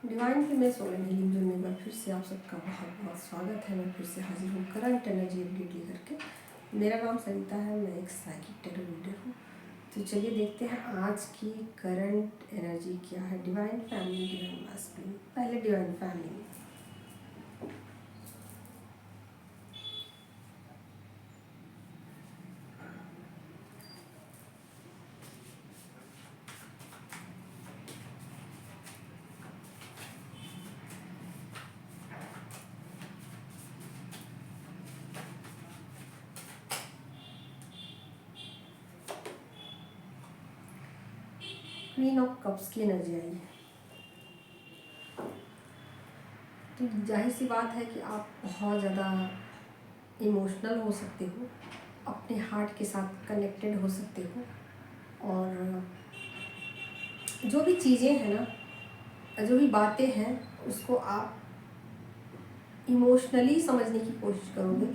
Divine की मैं solar healing जो में फिर से आप सबका बहुत बहुत स्वागत है। मैं फिर से हाजिर हूँ करंट एनर्जी अपडेट लेकर के। मेरा नाम सरिता है, मैं एक साइकिक टैरो रीडर हूँ। तो चलिए देखते हैं आज की करंट एनर्जी क्या है। Divine family, divine masculine. पहले divine family. Queen of cups की एनर्जी आई है। तो जाहिर सी बात है कि आप बहुत ज़्यादा इमोशनल हो सकते हो, अपने हार्ट के साथ कनेक्टेड हो सकते हो, और जो भी चीज़ें हैं ना, जो भी बातें हैं, उसको आप इमोशनली समझने की कोशिश करोगे।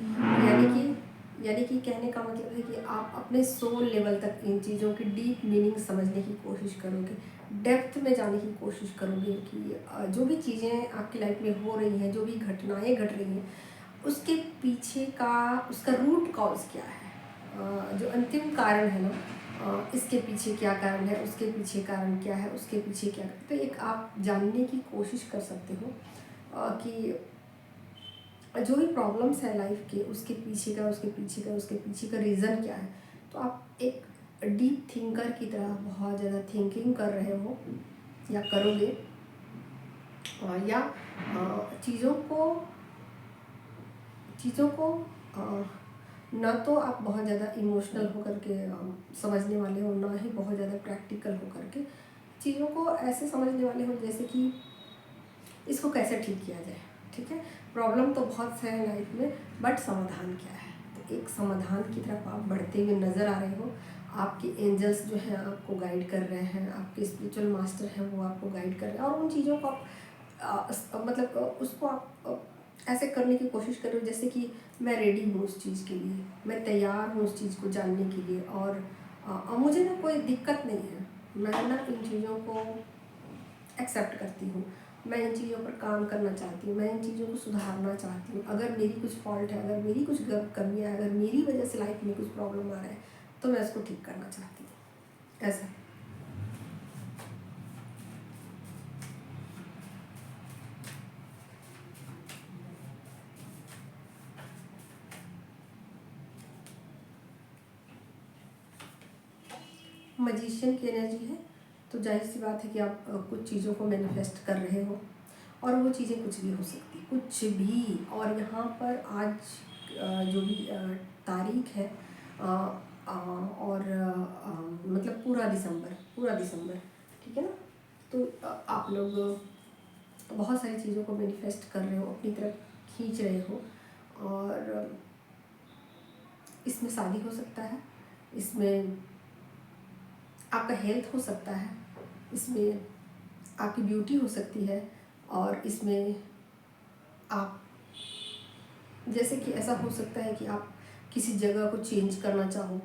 यानी कि कहने का मतलब है कि आप अपने सोल लेवल तक इन चीज़ों की डीप मीनिंग समझने की कोशिश करोगे, डेप्थ में जाने की कोशिश करोगे कि जो भी चीज़ें आपकी लाइफ में हो रही हैं, जो भी घटनाएं घट रही हैं, उसके पीछे का उसका रूट कॉज क्या है, जो अंतिम कारण है ना, इसके पीछे क्या कारण है, उसके पीछे कारण क्या है, उसके पीछे क्या। तो एक आप जानने की कोशिश कर सकते हो कि जो भी प्रॉब्लम्स है लाइफ के, उसके पीछे का रीज़न क्या है। तो आप एक डीप थिंकर की तरह बहुत ज़्यादा थिंकिंग कर रहे हो या करोगे, या चीज़ों को न तो आप बहुत ज़्यादा इमोशनल होकर के समझने वाले हो, ना ही बहुत ज़्यादा प्रैक्टिकल होकर के चीज़ों को ऐसे समझने वाले हो जैसे कि इसको कैसे ठीक किया जाए। ठीक है, प्रॉब्लम तो बहुत से है लाइफ में, बट समाधान क्या है। तो एक समाधान की तरफ आप बढ़ते हुए नज़र आ रहे हो। आपके एंजल्स जो हैं आपको गाइड कर रहे हैं, आपके स्पिरिचुअल मास्टर हैं वो आपको गाइड कर रहे हैं, और उन चीज़ों को आप उसको आप ऐसे करने की कोशिश कर रहे हो जैसे कि मैं रेडी हूँ उस चीज़ के लिए, मैं तैयार हूँ उस चीज़ को जानने के लिए, और मुझे ना कोई दिक्कत नहीं है। मैं ना इन चीज़ों को एक्सेप्ट करती हूँ, मैं इन चीज़ों पर काम करना चाहती हूँ, मैं इन चीज़ों को सुधारना चाहती हूँ। अगर मेरी कुछ फॉल्ट है, अगर मेरी कुछ कमियाँ है, अगर मेरी वजह से लाइफ में कुछ प्रॉब्लम आ रहा है, तो मैं उसको ठीक करना चाहती हूँ। ऐसा मजिशियन की एनर्जी है। तो जाहिर सी बात है कि आप कुछ चीज़ों को मैनिफेस्ट कर रहे हो, और वो चीज़ें कुछ भी हो सकती, कुछ भी। और यहाँ पर आज जो भी तारीख है, और मतलब पूरा दिसंबर, ठीक है ना। तो आप लोग बहुत सारी चीज़ों को मैनिफेस्ट कर रहे हो, अपनी तरफ खींच रहे हो, और इसमें शादी हो सकता है, इसमें आपका हेल्थ हो सकता है, इसमें आपकी ब्यूटी हो सकती है, और इसमें आप जैसे कि ऐसा हो सकता है कि आप किसी जगह को चेंज करना चाहो,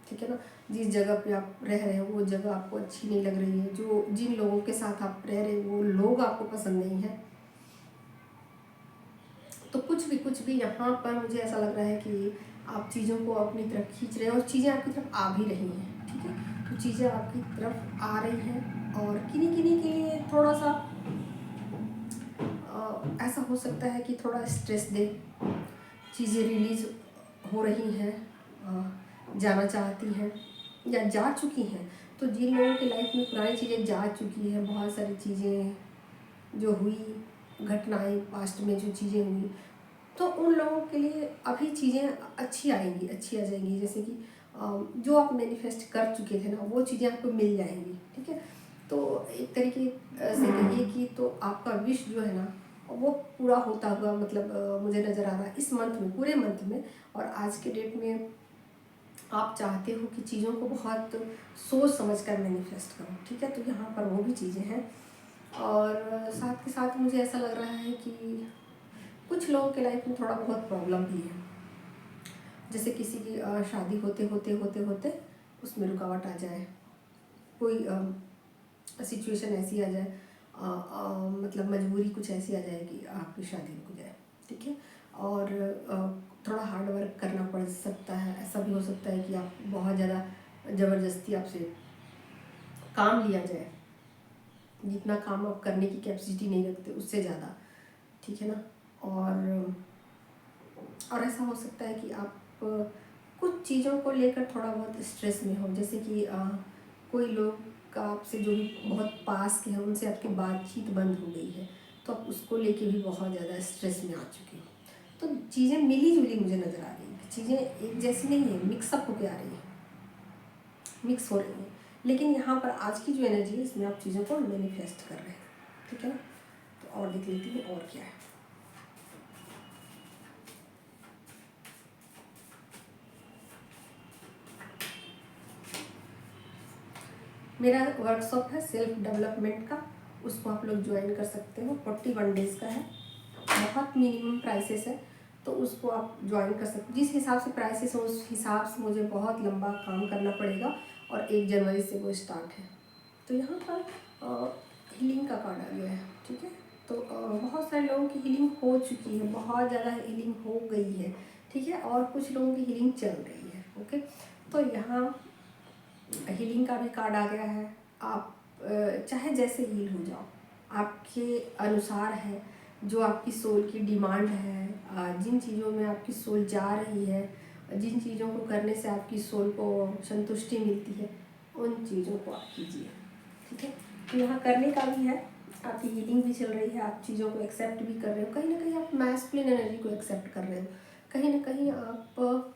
ठीक है ना। जिस जगह पे आप रह रहे हो वो जगह आपको अच्छी नहीं लग रही है, जिन लोगों के साथ आप रह रहे हो वो लोग आपको पसंद नहीं है। तो कुछ भी यहाँ पर मुझे ऐसा लग रहा है कि आप चीज़ों को अपनी तरफ खींच रहे हो, और चीज़ें आपकी तरफ आ भी रही हैं। ठीक है, तो चीज़ें आपकी तरफ आ रही हैं, और किन्हीं किन्हीं के लिए थोड़ा सा ऐसा हो सकता है कि थोड़ा स्ट्रेस दे चीज़ें रिलीज़ हो रही हैं, जाना चाहती हैं या जा चुकी हैं। तो जिन लोगों की लाइफ में पुरानी चीज़ें जा चुकी हैं, बहुत सारी चीज़ें जो हुई, घटनाएं पास्ट में जो चीज़ें हुई, तो उन लोगों के लिए अभी चीज़ें अच्छी आ जाएंगी। जैसे कि जो आप मैनिफेस्ट कर चुके थे ना, वो चीज़ें आपको मिल जाएंगी। ठीक है, तो एक तरीके से कहिए कि तो आपका विश जो है ना, वो पूरा होता हुआ मतलब मुझे नज़र आ रहा है इस मंथ में, पूरे मंथ में। और आज के डेट में आप चाहते हो कि चीज़ों को बहुत सोच समझ कर मैनिफेस्ट करो। ठीक है, तो यहाँ पर वो भी चीज़ें हैं, और साथ के साथ मुझे ऐसा लग रहा है कि कुछ लोगों के लाइफ में थोड़ा बहुत प्रॉब्लम भी है। जैसे किसी की शादी होते होते होते होते उसमें रुकावट आ जाए, कोई सिचुएशन ऐसी आ जाए, मतलब मजबूरी कुछ ऐसी आ जाएगी आपकी शादी रुक जाए, ठीक है। और थोड़ा हार्ड वर्क करना पड़ सकता है। ऐसा भी हो सकता है कि आप बहुत ज़्यादा ज़बरदस्ती आपसे काम लिया जाए, जितना काम आप करने की कैपेसिटी नहीं रखते उससे ज़्यादा, ठीक है ना। और ऐसा हो सकता है कि आप कुछ चीज़ों को लेकर थोड़ा बहुत स्ट्रेस में हो, जैसे कि कोई लोग का आपसे जो भी बहुत पास के हैं उनसे आपकी बातचीत बंद हो गई है, तो आप उसको लेके भी बहुत ज़्यादा स्ट्रेस में आ चुके हो। तो चीज़ें मिली जुली मुझे नज़र आ रही हैं, चीज़ें एक जैसी नहीं है, मिक्सअप होके आ रही है, मिक्स हो रही है। लेकिन यहाँ पर आज की जो एनर्जी है इसमें आप चीज़ों को मैनिफेस्ट कर रहे हैं, ठीक है ना। तो और देख लेती हूँ और क्या है। मेरा वर्कशॉप है सेल्फ डेवलपमेंट का, उसको आप लोग ज्वाइन कर सकते हो। 41 डेज़ का है, बहुत मिनिमम प्राइसेस है, तो उसको आप ज्वाइन कर सकते हो। जिस हिसाब से प्राइसेस हो उस हिसाब से मुझे बहुत लंबा काम करना पड़ेगा, और 1 जनवरी से वो स्टार्ट है। तो यहाँ पर हीलिंग का कार्ड आ गया है, ठीक है। तो बहुत सारे लोगों की हीलिंग हो चुकी है, बहुत ज़्यादा हीलिंग हो गई है, ठीक है। और कुछ लोगों की हीलिंग चल रही है, ओके। तो यहाँ हीलिंग का भी कार्ड आ गया है। आप चाहे जैसे हील हो जाओ, आपके अनुसार है, जो आपकी सोल की डिमांड है, जिन चीज़ों में आपकी सोल जा रही है, जिन चीज़ों को करने से आपकी सोल को संतुष्टि मिलती है, उन चीज़ों को आप कीजिए, ठीक है। तो यहाँ करने का भी है, आपकी हीलिंग भी चल रही है, आप चीज़ों को एक्सेप्ट भी कर रहे हो, कहीं ना कहीं आप मैस्कुलिन एनर्जी को एक्सेप्ट कर रहे हो, कहीं ना कहीं आप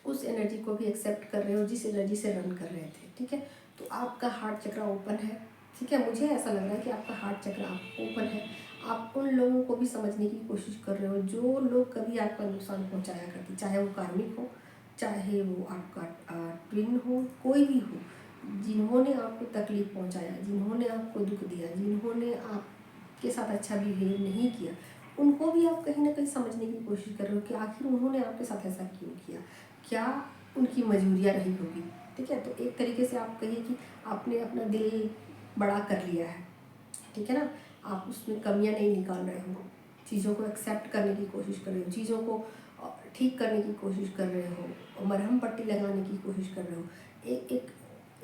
उस एनर्जी को भी एक्सेप्ट कर रहे हो जिस एनर्जी से रन कर रहे थे, ठीक है। तो आपका हार्ट चक्र ओपन है, ठीक है। मुझे ऐसा लग रहा है कि आपका हार्ट चक्र आप ओपन है। आप उन लोगों को भी समझने की कोशिश कर रहे हो जो लोग कभी आपका नुकसान पहुंचाया करते, चाहे वो कार्मिक हो, चाहे वो आपका ट्विन हो, कोई भी हो, जिन्होंने आपको तकलीफ पहुंचाया, जिन्होंने आपको दुख दिया, जिन्होंने आपके साथ अच्छा बिहेव नहीं किया, उनको भी आप कहीं ना कहीं समझने की कोशिश कर रहे हो कि आखिर उन्होंने आपके साथ ऐसा क्यों किया, क्या उनकी मजबूरियाँ रही होगी, ठीक है। तो एक तरीके से आप कहिए कि आपने अपना दिल बड़ा कर लिया है, ठीक है ना। आप उसमें कमियां नहीं निकाल रहे हो, चीज़ों को एक्सेप्ट करने की कोशिश कर रहे हो, चीज़ों को ठीक करने की कोशिश कर रहे हो, मरहम पट्टी लगाने की कोशिश कर रहे हो। एक एक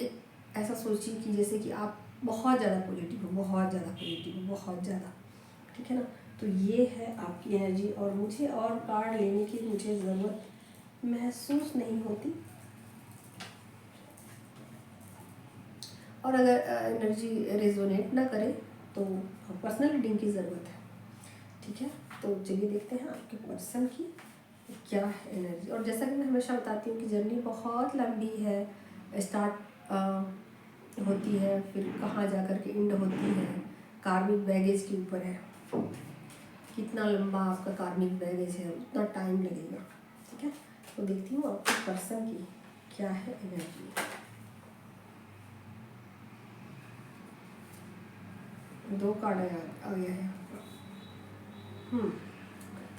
एक ऐसा सोचिए कि जैसे कि आप बहुत ज़्यादा पॉजिटिव हो, बहुत ज़्यादा पॉजिटिव हो, बहुत ज़्यादा, ठीक है ना। तो ये है आपकी एनर्जी, और मुझे और कार्ड लेने की मुझे ज़रूरत महसूस नहीं होती। और अगर एनर्जी रेजोनेट ना करे तो पर्सनल रीडिंग की ज़रूरत है, ठीक है। तो चलिए देखते हैं आपके पर्सन की क्या है एनर्जी। और जैसा कि मैं हमेशा बताती हूँ कि जर्नी बहुत लंबी है, स्टार्ट होती है फिर कहाँ जा कर के एंड होती है, कार्मिक बैगेज के ऊपर है, कितना लंबा आपका कार्मिक बैगेज है उतना टाइम लगेगा, ठीक है। तो देखती हूँ आपके पर्सन की क्या है एनर्जी। दो कार्ड आ गया है।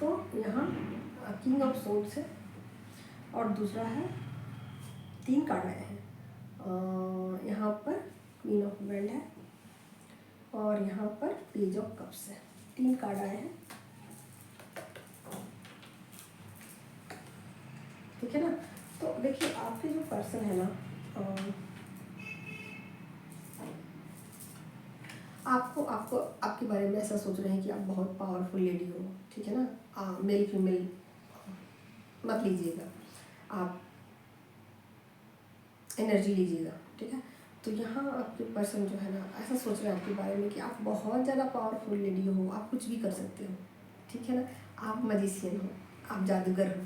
तो यहाँ किंग ऑफ सोर्ड्स है, और दूसरा है 3 कार्ड आए हैं। यहाँ पर क्वीन ऑफ वेंड है, और यहाँ पर पेज ऑफ कप्स है। 3 कार्ड आए हैं, ठीक है ना। तो देखिए आपके जो पर्सन है ना, आपको आपको आपके बारे में ऐसा सोच रहे हैं कि आप बहुत पावरफुल लेडी हो, ठीक है ना। मेल फीमेल मत लीजिएगा, आप एनर्जी लीजिएगा, ठीक है। तो यहाँ आपके पर्सन जो है ना ऐसा सोच रहे हैं आपके बारे में कि आप बहुत ज़्यादा पावरफुल लेडी हो, आप कुछ भी कर सकते हो, ठीक है ना। आप मजिशियन हो, आप जादूगर हो,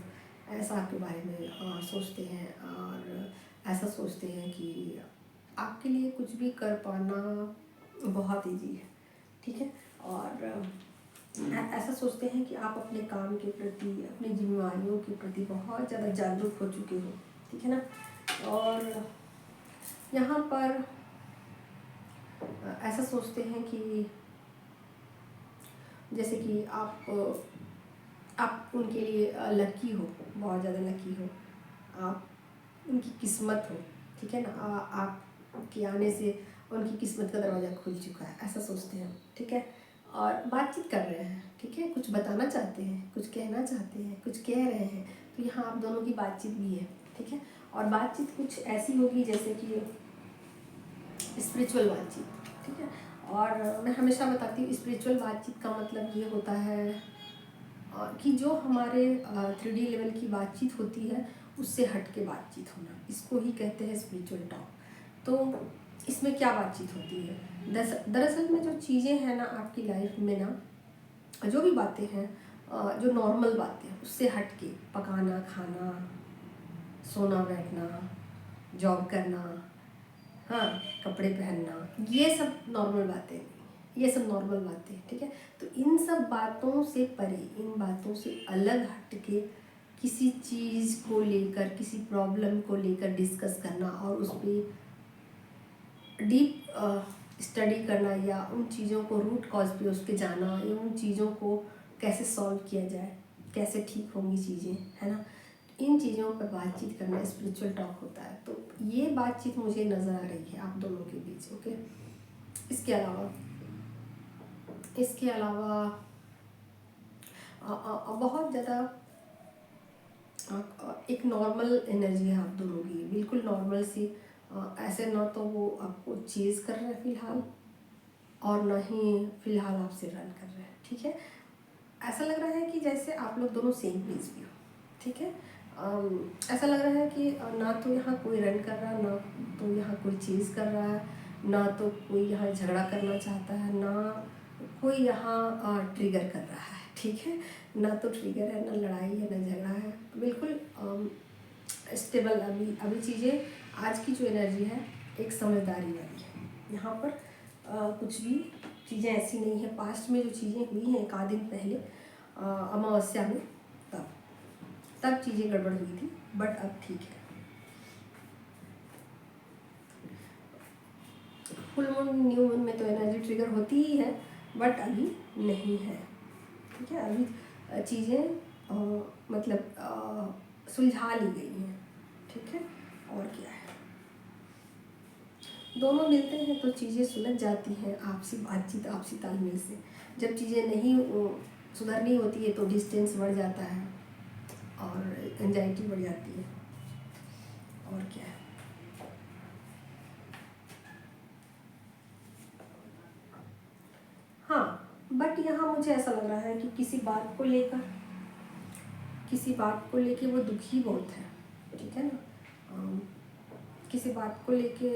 ऐसा आपके बारे में सोचते हैं, और ऐसा सोचते हैं कि आपके लिए कुछ भी कर पाना बहुत ईजी है, ठीक है। और ऐसा सोचते हैं कि आप अपने काम के प्रति, अपनी जिम्मेवारियों के प्रति बहुत ज़्यादा जागरूक हो चुके हो, ठीक है ना। और यहाँ पर ऐसा सोचते हैं कि जैसे कि आप उनके लिए लकी हो, बहुत ज़्यादा लकी हो, आप उनकी किस्मत हो, ठीक है ना। आपके आने से उनकी किस्मत का दरवाज़ा खुल चुका है, ऐसा सोचते हैं, ठीक है। और बातचीत कर रहे हैं, ठीक है, कुछ बताना चाहते हैं, कुछ कहना चाहते हैं, कुछ कह रहे हैं, तो यहाँ आप दोनों की बातचीत भी है, ठीक है। और बातचीत कुछ ऐसी होगी जैसे कि स्पिरिचुअल बातचीत, ठीक है। और मैं हमेशा बताती हूँ स्पिरिचुअल बातचीत का मतलब ये होता है कि जो हमारे 3D लेवल की बातचीत होती है उससे हट के बातचीत होना, इसको ही कहते हैं स्पिरिचुअल टॉक। तो इसमें क्या बातचीत होती है, दरअसल में जो चीज़ें हैं ना आपकी लाइफ में ना, जो भी बातें हैं, जो नॉर्मल बातें हैं उससे हट के, पकाना खाना, सोना बैठना, जॉब करना, हाँ, कपड़े पहनना, ये सब नॉर्मल बातें, ये सब नॉर्मल बातें, ठीक है। तो इन सब बातों से परे, इन बातों से अलग हट के किसी चीज़ को लेकर, किसी प्रॉब्लम को लेकर डिस्कस करना और उस पर डीप स्टडी करना, या उन चीज़ों को रूट कॉज पे उसके जाना, या उन चीज़ों को कैसे सॉल्व किया जाए, कैसे ठीक होंगी चीज़ें, है ना, इन चीज़ों पर बातचीत करना स्पिरिचुअल टॉक होता है। तो ये बातचीत मुझे नज़र आ रही है आप दोनों के बीच, ओके। इसके अलावा बहुत ज़्यादा एक नॉर्मल एनर्जी है आप दोनों की, बिल्कुल नॉर्मल सी। ऐसे ना तो वो आपको चेज़ कर रहे हैं फ़िलहाल, और ना ही फ़िलहाल आपसे रन कर रहे हैं, ठीक है। ऐसा लग रहा है कि जैसे आप लोग दोनों सेम पेज पे हो, ठीक है। ऐसा लग रहा है कि ना तो यहाँ कोई रन कर रहा है, ना तो यहाँ कोई चीज़ कर रहा है, ना तो कोई यहाँ झगड़ा करना चाहता है, ना कोई यहाँ ट्रिगर कर रहा है, ठीक है। ना तो ट्रिगर है, ना लड़ाई है, ना झगड़ा है, बिल्कुल स्टेबल। अभी चीज़ें, आज की जो एनर्जी है एक समझदारी वाली है यहाँ पर। कुछ भी चीज़ें ऐसी नहीं है, पास्ट में जो चीज़ें हुई हैं एक आध दिन पहले अमावस्या में, तब चीज़ें गड़बड़ हुई थी, बट अब ठीक है। फुल मून न्यू मून में तो एनर्जी ट्रिगर होती ही है, बट अभी नहीं है, ठीक है। अभी चीज़ें मतलब सुलझा ली गई हैं, ठीक है। और क्या है, दोनों मिलते हैं तो चीज़ें सुलझ जाती हैं, आपसी बातचीत, आपसी तालमेल से। जब चीज़ें नहीं सुधरनी होती है तो डिस्टेंस बढ़ जाता है और एंजाइटी बढ़ जाती है, और क्या है। हाँ, बट यहाँ मुझे ऐसा लग रहा है कि किसी बात को लेके वो दुखी बहुत है, ठीक है ना। किसी बात को लेके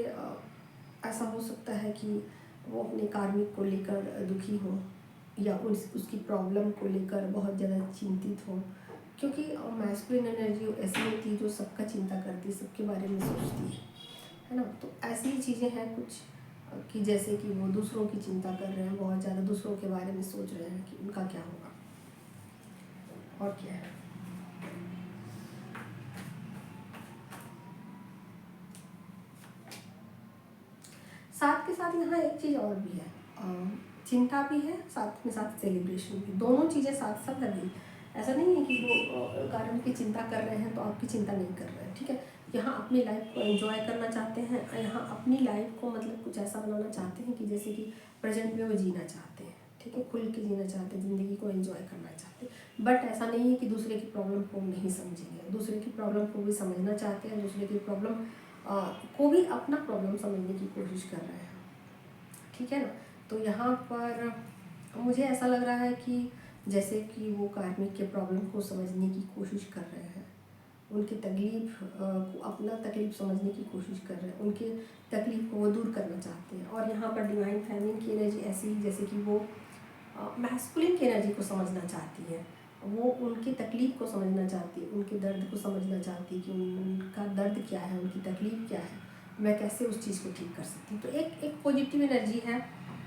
ऐसा हो सकता है कि वो अपने कार्मिक को लेकर दुखी हो, या उसकी प्रॉब्लम को लेकर बहुत ज़्यादा चिंतित हो, क्योंकि मैस्कुलिन एनर्जी ऐसी होती है जो सबका चिंता करती है, सबके बारे में सोचती है ना। तो ऐसी ही चीज़ें हैं कुछ कि जैसे कि वो दूसरों की चिंता कर रहे हैं, बहुत ज़्यादा दूसरों के बारे में सोच रहे हैं कि उनका क्या होगा, और क्या है। साथ के साथ यहाँ एक चीज़ और भी है, चिंता भी है, साथ में साथ सेलिब्रेशन भी, दोनों चीज़ें साथ साथ लगी। ऐसा नहीं है कि वो कारण की चिंता कर रहे हैं तो आपकी चिंता नहीं कर रहे हैं, ठीक है। यहाँ अपनी लाइफ को एंजॉय करना चाहते हैं, यहाँ अपनी लाइफ को मतलब कुछ ऐसा बनाना चाहते हैं कि जैसे कि प्रेजेंट में वो जीना चाहते हैं, ठीक है, खुल के जीना चाहते हैं, ज़िंदगी को एंजॉय करना चाहते हैं। बट ऐसा नहीं है कि दूसरे की प्रॉब्लम को नहीं समझेंगे, दूसरे की प्रॉब्लम को भी समझना चाहते हैं, दूसरे की प्रॉब्लम को भी अपना प्रॉब्लम समझने की कोशिश कर रहे हैं, ठीक है ना। तो यहाँ पर मुझे ऐसा लग रहा है कि जैसे कि वो कार्मिक के प्रॉब्लम को समझने की कोशिश कर रहे हैं, उनकी तकलीफ़ को अपना तकलीफ़ समझने की कोशिश कर रहे हैं, उनके तकलीफ़ को वो दूर करना चाहते हैं। और यहाँ पर डिवाइन फेमिनिन की एनर्जी ऐसी जैसे कि वो मैस्कुलिन की एनर्जी को समझना चाहती है, वो उनकी तकलीफ़ को समझना चाहती है, उनके दर्द को समझना चाहती है कि उनका दर्द क्या है, उनकी तकलीफ़ क्या है, मैं कैसे उस चीज़ को ठीक कर सकती हूँ। तो एक पॉजिटिव एनर्जी है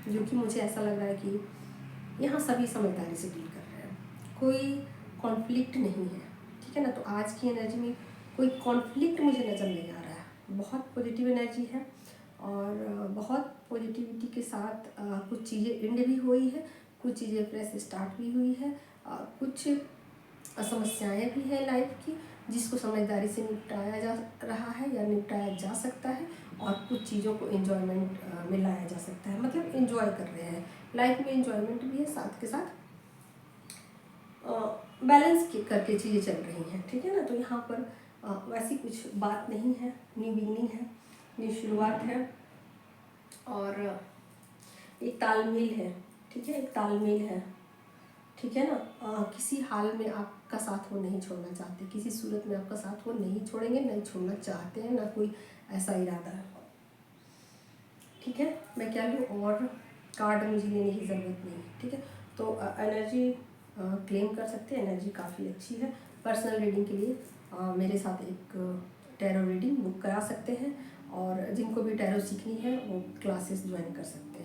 जो कि मुझे ऐसा लग रहा है कि यहाँ सभी समझदारी से डील कर रहे हैं, कोई कॉन्फ्लिक्ट नहीं है, ठीक है ना। तो आज की एनर्जी में कोई कॉन्फ्लिक्ट मुझे नज़र नहीं आ रहा है, बहुत पॉजिटिव एनर्जी है, और बहुत पॉजिटिविटी के साथ कुछ चीज़ें एंड भी हुई है, कुछ चीज़ें फ्रेश स्टार्ट भी हुई है, कुछ समस्याएं भी है लाइफ की, जिसको समझदारी से निपटाया जा रहा है या निपटाया जा सकता है, और कुछ चीज़ों को एंजॉयमेंट में लाया जा सकता है, मतलब एंजॉय कर रहे हैं लाइफ में, एंजॉयमेंट भी है साथ के साथ बैलेंस करके चीज़ें चल रही हैं, ठीक है ना। तो यहाँ पर वैसी कुछ बात नहीं है, न्यू बिगनिंग है, न्यू शुरुआत है, और एक तालमेल है, ठीक है, एक तालमेल है, ठीक है ना। किसी हाल में आपका साथ वो नहीं छोड़ना चाहते, किसी सूरत में आपका साथ वो नहीं छोड़ेंगे, नहीं छोड़ना चाहते हैं, ना कोई ऐसा इरादा है, ठीक है। मैं क्या लूँ, और कार्ड मुझे लेने की ज़रूरत नहीं है, ठीक है। तो एनर्जी क्लेम कर सकते हैं, एनर्जी काफ़ी अच्छी है। पर्सनल रीडिंग के लिए मेरे साथ एक टैरो रीडिंग बुक करा सकते हैं, और जिनको भी टैरो सीखनी है वो क्लासेस ज्वाइन कर सकते हैं।